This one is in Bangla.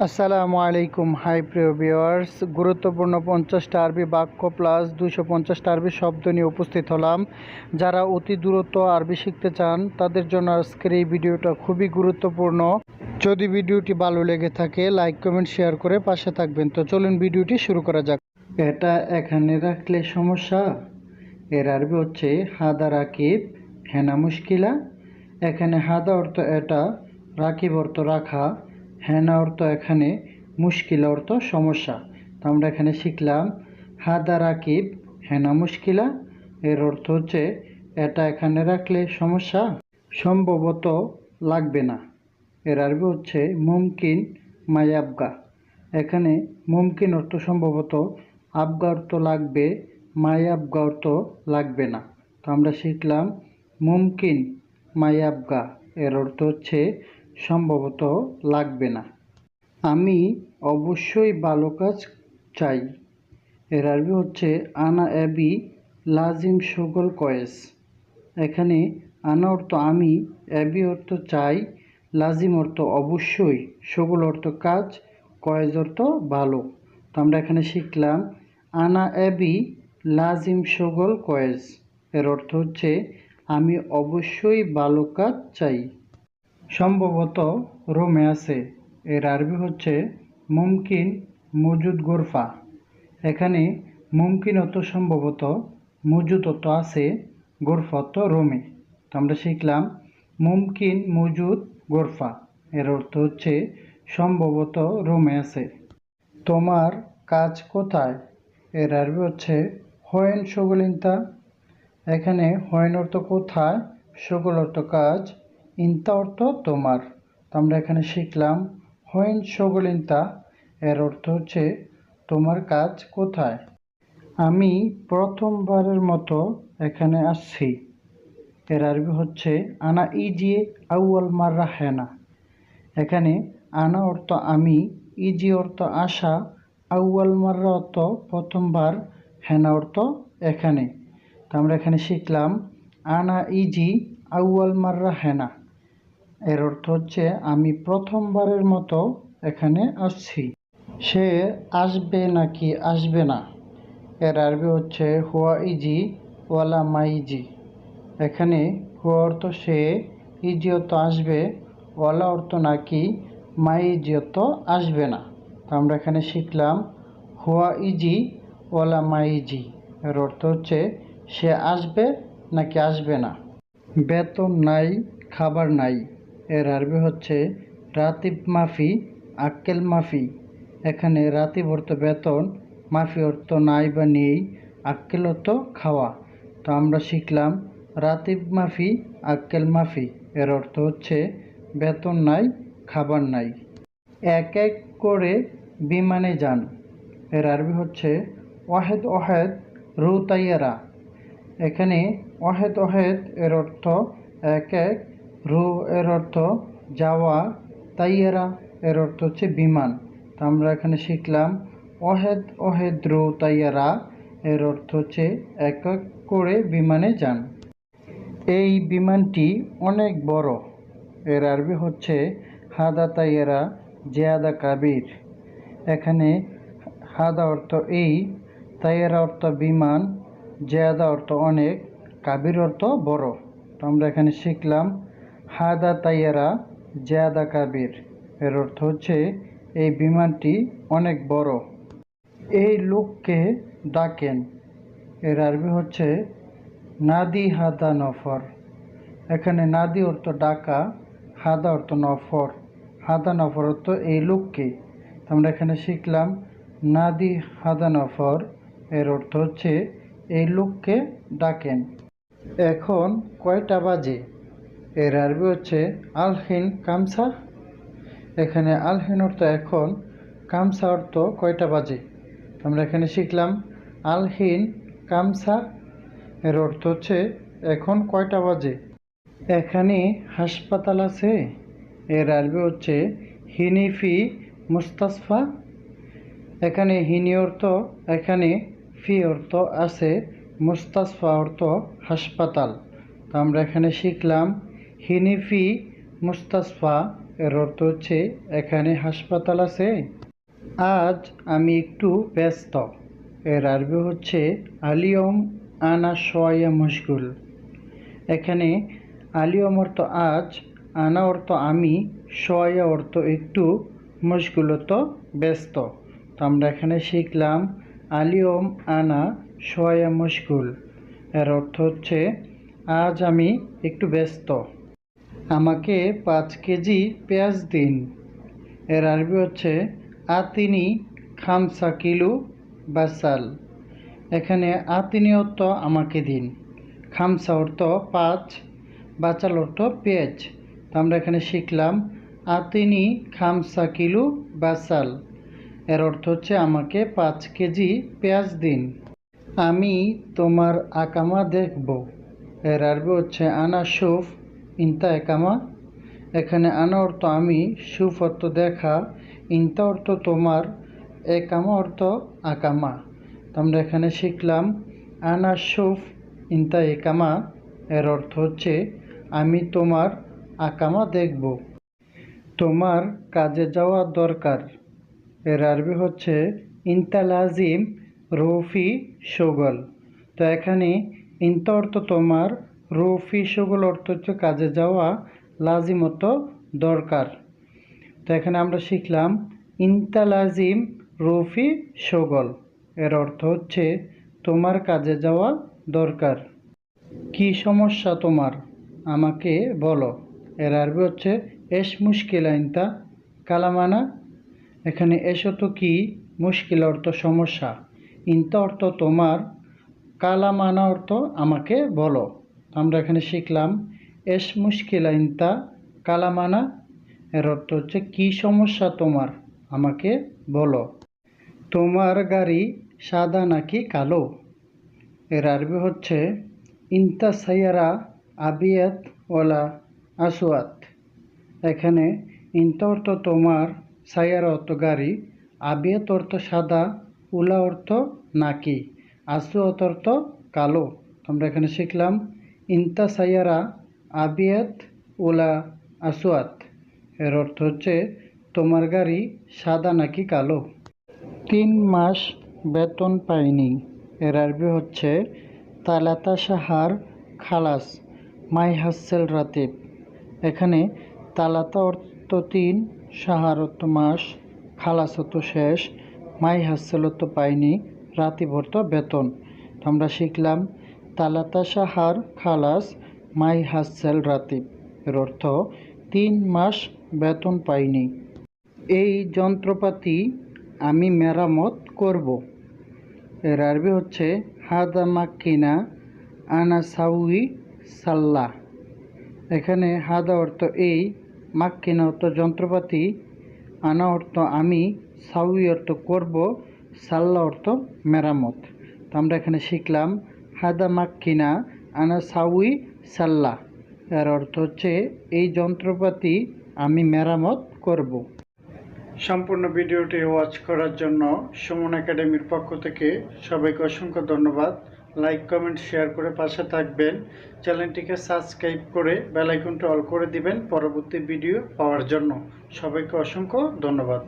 আসসালামু আলাইকুম। হাই প্রিয় ভিউয়ার্স, গুরুত্বপূর্ণ 50টা আরবি বাক্য প্লাস 250টা আরবি শব্দ নিয়ে উপস্থিত হলাম। যারা অতি দ্রুত আরবি শিখতে চান তাদের জন্য আজকের এই ভিডিওটা খুবই গুরুত্বপূর্ণ। যদি ভিডিওটি ভালো লেগে থাকে লাইক কমেন্ট শেয়ার করে পাশে থাকবেন। তো চলুন ভিডিওটি শুরু করা যাক। এটা এখানে রাখলে সমস্যা। এর আরবি হচ্ছে হাদা রাকিব হেনা মুশকিলা। এখানে হাদা অর্থ এটা, রাকিব অর্থ রাখা, হেনা অর্থ এখানে, মুশকিলা অর্থ সমস্যা। তো আমরা এখানে শিখলাম হাদা রাকিব হেনা মুশকিলা। এর অর্থ হচ্ছে এটা এখানে রাখলে সমস্যা, সম্ভবত লাগবে না। এর আরবি হচ্ছে মুমকিন মায়াবগা। এখানে মুমকিন অর্থ সম্ভবত, আবগা অর্থ লাগবে, মায়াবগা অর্থ লাগবে না। তো আমরা শিখলাম মুমকিন মায়াবগা এর অর্থ হচ্ছে সম্ভবত লাগবে না। আমি অবশ্যই ভালো কাজ চাই। এর আরবি হচ্ছে আনা এবি লাজিম শগল কয়েস। এখানে আনা অর্থ আমি, এবি অর্থ চাই, লাজিম অর্থ অবশ্যই, শগল অর্থ কাজ, কয়েস অর্থ ভালো। তো আমরা এখানে শিখলাম আনা এবি লাজিম শগল কয়েস। এর অর্থ হচ্ছে আমি অবশ্যই ভালো কাজ চাই। সম্ভবত রোমে আছে। এর আরবি হচ্ছে মুমকিন মজুদ গোরফা। এখানে মুমকিন অর্থ সম্ভবত, মজুদ অর্থ আছে, গোরফা অর্থ রোমে। তো আমরা শিখলাম মুমকিন মজুদ গোরফা। এর অর্থ হচ্ছে সম্ভবত রোমে আছে। তোমার কাজ কোথায়? এর আরবি হচ্ছে হোয়েন শগলিনতা। এখানে হোয়েন অর্থ কোথায়, শগল অর্থ কাজ, ইনতা অর্থ তোমার। তো আমরা এখানে শিখলাম হোয়েন শগলিনতা। এর অর্থ হচ্ছে তোমার কাজ কোথায়। আমি প্রথমবারের মতো এখানে আসছি। এর আরবি হচ্ছে আনা ইজি আউয়াল মাররা হেনা। এখানে আনা অর্থ আমি, ইজি অর্থ আসা, আউয়াল মাররা অর্থ প্রথমবার, হেনা অর্থ এখানে। তো আমরা এখানে শিখলাম আনা ইজি আউয়াল মাররা হেনা। এর অর্থ হচ্ছে আমি প্রথমবারের মতো এখানে আসছি। সে আসবে নাকি আসবে না? এর আরবি হচ্ছে হুয়া ইজি ওয়ালা মাইজি। এখানে হুয়া অর্থ সে, ইজি অর্থ আসবে, ওয়ালা অর্থ নাকি, মাইজি অর্থ আসবে না। তো আমরা এখানে শিখলাম হুয়া ইজি ওয়ালা মাইজি। এর অর্থ হচ্ছে সে আসবে নাকি আসবে না। বেতন নাই, খাবার নাই। এর আরবি হচ্ছে রাতিব মাফি আক্কেল মাফি। এখানে রাতিব অর্থ বেতন, মাফি অর্থ নাই বা নেই, আক্কেল অর্থ খাওয়া। তো আমরা শিখলাম রাতিব মাফি আক্কেল মাফি। এর অর্থ হচ্ছে বেতন নাই, খাবার নাই। এক এক করে বিমানে যান। এর আরবি হচ্ছে ওয়াহেদ ওয়াহেদ রু তাইয়ারা। এখানে ওয়াহেদ ওয়াহেদ এর অর্থ এক এক, রু এর অর্থ যাওয়া, তাইয়ারা এর অর্থ হচ্ছে বিমান। তো আমরা এখানে শিখলাম ওয়াহেদ ওয়াহেদ রু তাইয়ারা। এর অর্থ হচ্ছে এক এক করে বিমানে যান। এই বিমানটি অনেক বড়। এর আরবি হচ্ছে হাদা তাইয়ারা জিয়াদা কাবির। এখানে হাদা অর্থ এই, তাইয়ারা অর্থ বিমান, জিয়াদা অর্থ অনেক, কাবির অর্থ বড়। তো আমরা এখানে শিখলাম হাদা তাইয়ারা জিয়াদা কাবির। এর অর্থ হচ্ছে এই বিমানটি অনেক বড়। এই লোককে ডাকেন। এর আরবি হচ্ছে নাদি হাদা নফর। এখানে নাদি অর্থ ডাকা, হাদা অর্থ নফর, হাদা নফর অর্থ এই লোককে। আমরা এখানে শিখলাম নাদি হাদা নফর। এর অর্থ হচ্ছে এই লোককে ডাকেন। এখন কয়টা বাজে? এর আরবি হচ্ছে আলহিন কামসা। এখানে আলহিন অর্থ এখন, কামসা অর্থ কয়টা বাজে। আমরা এখানে শিখলাম আলহিন কামসা। এর অর্থ হচ্ছে এখন কয়টা বাজে। এখানে হাসপাতাল আছে। এর আরবি হচ্ছে হিনিফি মুস্তাসফা। এখানে হিনি অর্থ এখানে, ফি অর্থ আছে, মুস্তাসফা অর্থ হাসপাতাল। তো আমরা এখানে শিখলাম হিনিফি মুস্তাসফা। এর অর্থ হচ্ছে এখানে হাসপাতাল আছে। আজ আমি একটু ব্যস্ত, এর আরবি হচ্ছে আলিয়ম আনা শোয়া মুশগুল। এখানে আলিয়ম অর্থ আজ, আনা অর্থ আমি, শোয়া অর্থ একটু, মুশগুল অর্থ ব্যস্ত। তো আমরা এখানে শিখলাম আলিয়ম আনা শোয়া মুশগুল। এর অর্থ হচ্ছে আজ আমি একটু ব্যস্ত, আমাকে 5 কেজি পেঁয়াজ দিন। এর আরবি হচ্ছে আতিনি খামসা কিলো বাসাল। এখানে আতিনি অর্থ আমাকে দিন, খামসা অর্থ 5, বাচাল অর্থ পেঁয়াজ। তো আমরা এখানে শিখলাম আতিনি খামসা কিলো বাসাল। এর অর্থ হচ্ছে আমাকে 5 কেজি পেঁয়াজ দিন। আমি তোমার আকামা দেখব। এর আরবি হচ্ছে আনা শুফ ইনতা একামা। এখানে আনা অর্থ আমি, শুফ অর্থ দেখা, ইনতা অর্থ তোমার, একামা অর্থ আকামা। তো আমরা এখানে শিখলাম আনা শুফ ইনতা একামা। এর অর্থ হচ্ছে আমি তোমার আকামা দেখব। তোমার কাজে যাওয়া দরকার। এর আরবি হচ্ছে ইনতা লাজিম রুফি শগল। তো এখানে ইনতা অর্থ তোমার, রুফি শগল অর্থ হচ্ছে কাজে যাওয়া, লাজিম অর্থ দরকার। তো এখানে আমরা শিখলাম ইনতা লাজিম রুফি শগল। এর অর্থ হচ্ছে তোমার কাজে যাওয়া দরকার। কি সমস্যা তোমার, আমাকে বলো। এর আরবি হচ্ছে এস মুশকিলা ইনতা কালামানা। এখানে এস অর্থ কি, মুশকিল অর্থ সমস্যা, ইনতা অর্থ তোমার, কালামানা অর্থ আমাকে বলো। আমরা এখানে শিখলাম এস মুশকিলা ইনতা কালামানা। এর অর্থ হচ্ছে কি সমস্যা তোমার, আমাকে বলো। তোমার গাড়ি সাদা নাকি কালো। এর আরবি হচ্ছে ইনতা সাইয়ারা আবিয়াত ওয়ালা আসওয়াত। এখানে ইনতা অর্থ তোমার, সাইয়ারা অর্থ গাড়ি, আবিয়াত অর্থ সাদা, উলা অর্থ নাকি, আসওয়াত অর্থ কালো। আমরা এখানে শিখলাম ইনতা সাইয়ারা আবিয়াত উলা আসওয়াত। এর অর্থ হচ্ছে তোমার গাড়ি সাদা নাকি কালো। 3 মাস বেতন পাইনি। এর আরবি হচ্ছে তালাতা সাহার খালাস মাই হাসেল রাতিব। এখানে তালাতা অর্থ 3, সাহার অর্থ মাস, খালাস অর্থ শেষ, মাই হাসেল অর্থ পাইনি, রাতিব অর্থ বেতন। তো আমরা শিখলাম তালাতা সাহার খালাস মাই হাসেল রাতিব। এর অর্থ 3 মাস বেতন পাইনি। এই যন্ত্রপাতি আমি মেরামত করব। এর আরবি হচ্ছে হাদা মাক্কিনা আনা সাউই সাল্লা। এখানে হাদা অর্থ এই, মাক্কিনা অর্থ যন্ত্রপাতি, আনা অর্থ আমি, সাউই অর্থ করব, সাল্লা অর্থ মেরামত। তো আমরা এখানে শিখলাম হাদা মাক্কিনা আনা সাউই সাল্লা। এর অর্থ হচ্ছে এই যন্ত্রপাতি আমি মেরামত করব। সম্পূর্ণ ভিডিওটি ওয়াচ করার জন্য সুমন একাডেমির পক্ষ থেকে সবাইকে অসংখ্য ধন্যবাদ। লাইক, কমেন্ট, শেয়ার করে পাশে থাকবেন। চ্যানেলটিকে সাবস্ক্রাইব করে বেল আইকনটা অল করে দিবেন পরবর্তী ভিডিও পাওয়ার জন্য। সবাইকে অসংখ্য ধন্যবাদ।